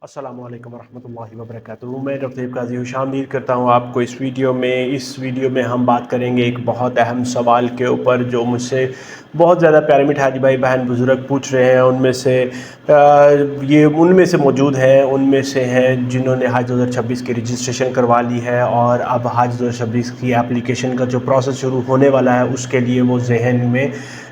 अस्सलामु अलैकुम वरहमतुल्लाहि वबरकातुहू। मैं डॉक्टर काजी खुशामदीद करता हूँ आपको इस वीडियो में हम बात करेंगे एक बहुत अहम सवाल के ऊपर जो मुझसे बहुत ज़्यादा प्यारे मिठे हाजी भाई बहन बुज़ुर्ग पूछ रहे हैं। उनमें से मौजूद हैं, उनमें से हैं जिन्होंने हज 2026 की रजिस्ट्रेशन करवा ली है और अब हज 2026 की एप्लीकेशन का जो प्रोसेस शुरू होने वाला है उसके लिए वो जहन में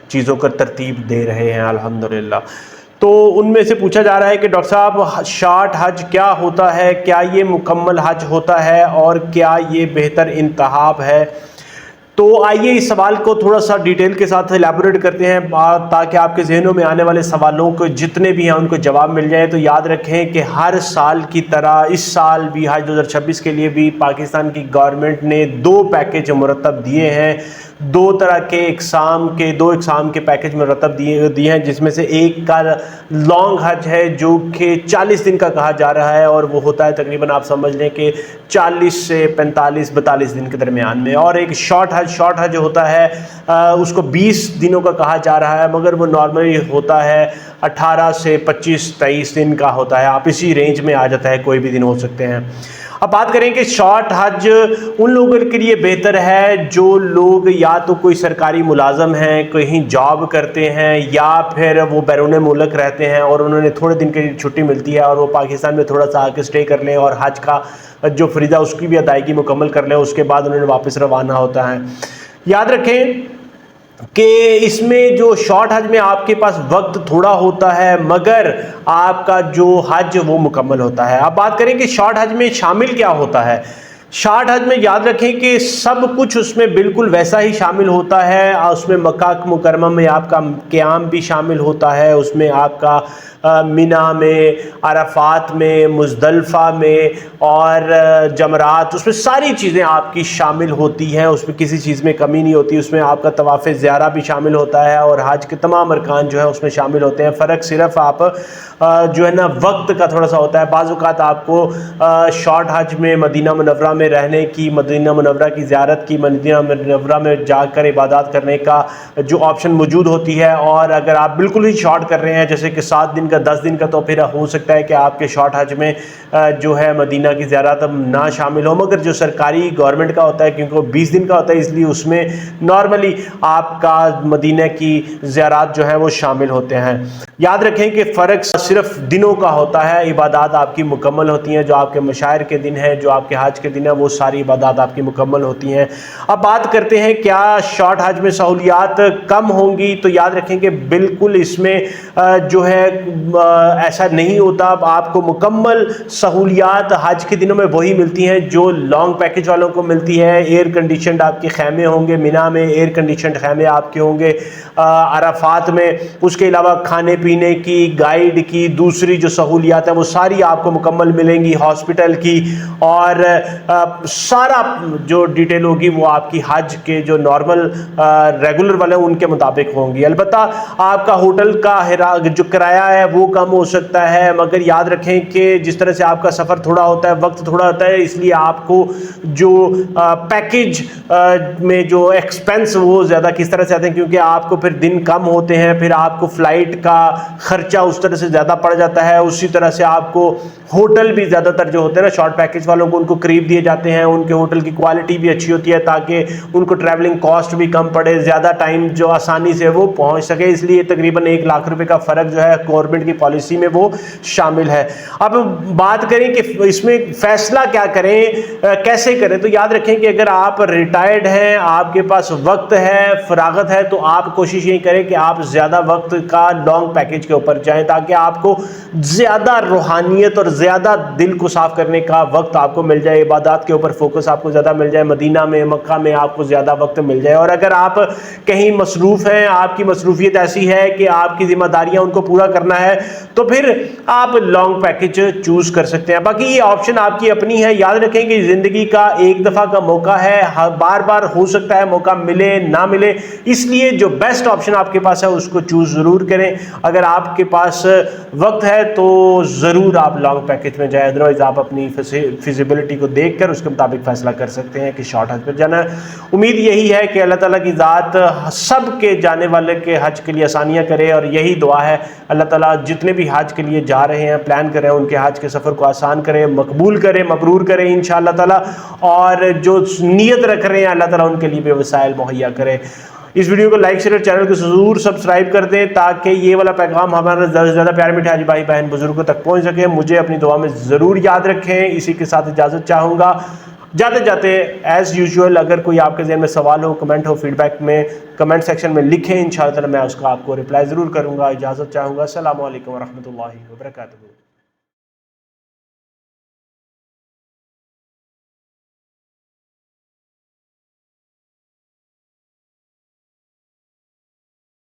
चीज़ों का तरतीब दे रहे हैं अल्हम्दुलिल्लाह। तो उनमें से पूछा जा रहा है कि डॉक्टर साहब शॉर्ट हज क्या होता है, क्या ये मुकम्मल हज होता है और क्या ये बेहतर इंतखाब है। तो आइए इस सवाल को थोड़ा सा डिटेल के साथ एलैबोरेट करते हैं ताकि आपके जहनों में आने वाले सवालों को जितने भी हैं उनको जवाब मिल जाए। तो याद रखें कि हर साल की तरह इस साल भी हज 2026 के लिए भी पाकिस्तान की गवर्नमेंट ने दो पैकेज मुरतब दिए हैं। दो तरह के दो एग्ज़ाम के पैकेज मुरतब दिए हैं, जिसमें से एक का लॉन्ग हज है जो कि 40 दिन का कहा जा रहा है और वो होता है तकरीबन आप समझ लें कि 40 से 45-42 दिन के दरमियान में। और एक शॉर्ट हज होता है उसको 20 दिनों का कहा जा रहा है, मगर वो नॉर्मली होता है 18 से 25-23 दिन का होता है। आप इसी रेंज में आ जाता है, कोई भी दिन हो सकते हैं। अब बात करें कि शॉर्ट हज उन लोगों के लिए बेहतर है जो लोग या तो कोई सरकारी मुलाजम हैं, कहीं जॉब करते हैं, या फिर वो बैरून मुल्क रहते हैं और उन्होंने थोड़े दिन की छुट्टी मिलती है और वो पाकिस्तान में थोड़ा सा आके स्टे कर लें और हज का जो फरीदा उसकी भी अदायगी मुकम्मल कर लें, उसके बाद उन्होंने वापस रवाना होता है। याद रखें कि इसमें जो शॉर्ट हज में आपके पास वक्त थोड़ा होता है मगर आपका जो हज वो मुकम्मल होता है। अब बात करें कि शॉर्ट हज में शामिल क्या होता है। शॉर्ट हज में याद रखें कि सब कुछ उसमें बिल्कुल वैसा ही शामिल होता है। उसमें मक्का मुकरमा में आपका क़याम भी शामिल होता है, उसमें आपका मिना में, अरफात में, मुज़दलिफ़ा में और जमरात, उसमें सारी चीज़ें आपकी शामिल होती हैं। उसमें किसी चीज़ में कमी नहीं होती। उसमें आपका तवाफ़ ज़ियारा भी शामिल होता है और हज के तमाम अरकान जो है उसमें शामिल होते हैं। फ़र्क सिर्फ आप जो है ना वक्त का थोड़ा सा होता है। बाज़ औक़ात आपको शॉर्ट हज में मदीना मुनव्वरा में रहने की, मदीना मुनव्वरा की ज़ियारत की, मदीना मुनव्वरा में जाकर इबादत करने का जो ऑप्शन मौजूद होती है। और अगर आप बिल्कुल ही शॉर्ट कर रहे हैं जैसे कि 7 दिन का, 10 दिन का, तो फिर हो सकता है कि आपके शॉर्ट हज में जो है मदीना की ज़ियारत ना शामिल हो। मगर जो सरकारी गवर्नमेंट का होता है, क्योंकि वो 20 दिन का होता है, इसलिए उसमें नॉर्मली आपका मदीना की ज़ियारत जो है वो शामिल होते हैं। याद रखें कि फ़र्क सिर्फ दिनों का होता है। इबादत आपकी मुकम्मल होती हैं, जो आपके मशायर के दिन हैं, जो आपके हज के दिन है, वो सारी इबादत आपकी मुकम्मल होती हैं। अब बात करते हैं क्या शॉर्ट हज में सहूलियात कम होंगी। तो याद रखें कि बिल्कुल इसमें जो है ऐसा नहीं होता। आपको मुकम्मल सहूलियात हज के दिनों में वही मिलती हैं जो लॉन्ग पैकेज वालों को मिलती है। एयर कंडीशनड आपके खैमे होंगे, मिना में एयर कंडीशनड खैमे आपके होंगे, अराफात में। उसके अलावा खाने पीने की, गाइड की, दूसरी जो सहूलियात है वो सारी आपको मुकम्मल मिलेंगी, हॉस्पिटल की, और सारा जो डिटेल होगी वो आपकी हज के जो नॉर्मल रेगुलर वाले उनके मुताबिक होंगी। अलबत्ता आपका होटल का जो किराया है वो कम हो सकता है, मगर याद रखें कि जिस तरह से आपका सफ़र थोड़ा होता है, वक्त थोड़ा होता है, इसलिए आपको जो पैकेज में जो एक्सपेंस वो ज़्यादा किस तरह से आते हैं, क्योंकि आपको फिर दिन कम होते हैं, फिर आपको फ़्लाइट का ख़र्चा उस तरह से ज़्यादा पड़ जाता है। उसी तरह से आपको होटल भी ज़्यादातर जो होते हैं ना शॉर्ट पैकेज वालों को, उनको करीब दिए जाते हैं, उनके होटल की क्वालिटी भी अच्छी होती है ताकि उनको ट्रैवलिंग कॉस्ट भी कम पड़े, ज़्यादा टाइम जो आसानी से वो पहुँच सके। इसलिए तकरीबन 1 लाख रुपए का फ़र्क जो है गवर्नमेंट की पॉलिसी में वो शामिल है। अब बात करें कि इसमें फ़ैसला क्या करें, कैसे करें। तो याद रखें कि अगर आप रिटायर्ड हैं, आपके पास वक्त है, फरागत है, तो आप कोशिश यही करें कि आप ज़्यादा वक्त का लॉन्ग पैकेज के ऊपर जाएं ताकि आपको ज़्यादा रूहानियत और ज़्यादा दिल को साफ़ करने का वक्त आपको मिल जाए, इबादत के ऊपर फोकस आपको ज़्यादा मिल जाए, मदीना में, मक्का में आपको ज़्यादा वक्त मिल जाए। और अगर आप कहीं मसरूफ़ हैं, आपकी मसरूफियत ऐसी है कि आपकी जिम्मेदारियां उनको पूरा करना है, तो फिर आप लॉन्ग पैकेज चूज़ कर सकते हैं। बाकी ये ऑप्शन आपकी अपनी है। याद रखें कि ज़िंदगी का एक दफ़ा का मौका है, बार बार हो सकता है मौका मिले ना मिले, इसलिए जो बेस्ट ऑप्शन आपके पास है उसको चूज़ ज़रूर करें। अगर आपके पास वक्त है तो ज़रूर आप लॉन्ग पैकेज में जाएं, अदरवाइज़ आप अपनी फिजिबिलिटी को देख देखकर उसके मुताबिक फ़ैसला कर सकते हैं कि शॉर्ट हज पर जाना है। उम्मीद यही है कि अल्लाह ताला की ज़ात सब के जाने वाले के हज के लिए आसानियाँ करे, और यही दुआ है अल्लाह ताला जितने भी हज के लिए जा रहे हैं, प्लान कर रहे हैं, उनके हज के सफ़र को आसान करे, मकबूल करे, मबरूर करे इंशाअल्लाह ताला। और जो नीयत रख रहे हैं अल्लाह ताला उनके लिए भी वसाइल मुहैया करे। इस वीडियो को लाइक शेयर, चैनल को ज़रूर सब्सक्राइब कर दें ताकि ये वाला पैगाम हमारे ज़्यादा से ज़्यादा प्यारे मीठे हाजी भाई बहन बुजुर्गों तक पहुंच सके। मुझे अपनी दुआ में ज़रूर याद रखें। इसी के साथ इजाज़त चाहूँगा। जाते जाते एज़ यूजुअल अगर कोई आपके ज़हन में सवाल हो, कमेंट हो, फीडबैक में कमेंट सेक्शन में लिखें, इंशाअल्लाह मैं उसका आपको रिप्लाई ज़रूर करूँगा। इजाज़त चाहूँगा। अस्सलामु अलैकुम वरहमतुल्लाहि वबरकातुहू।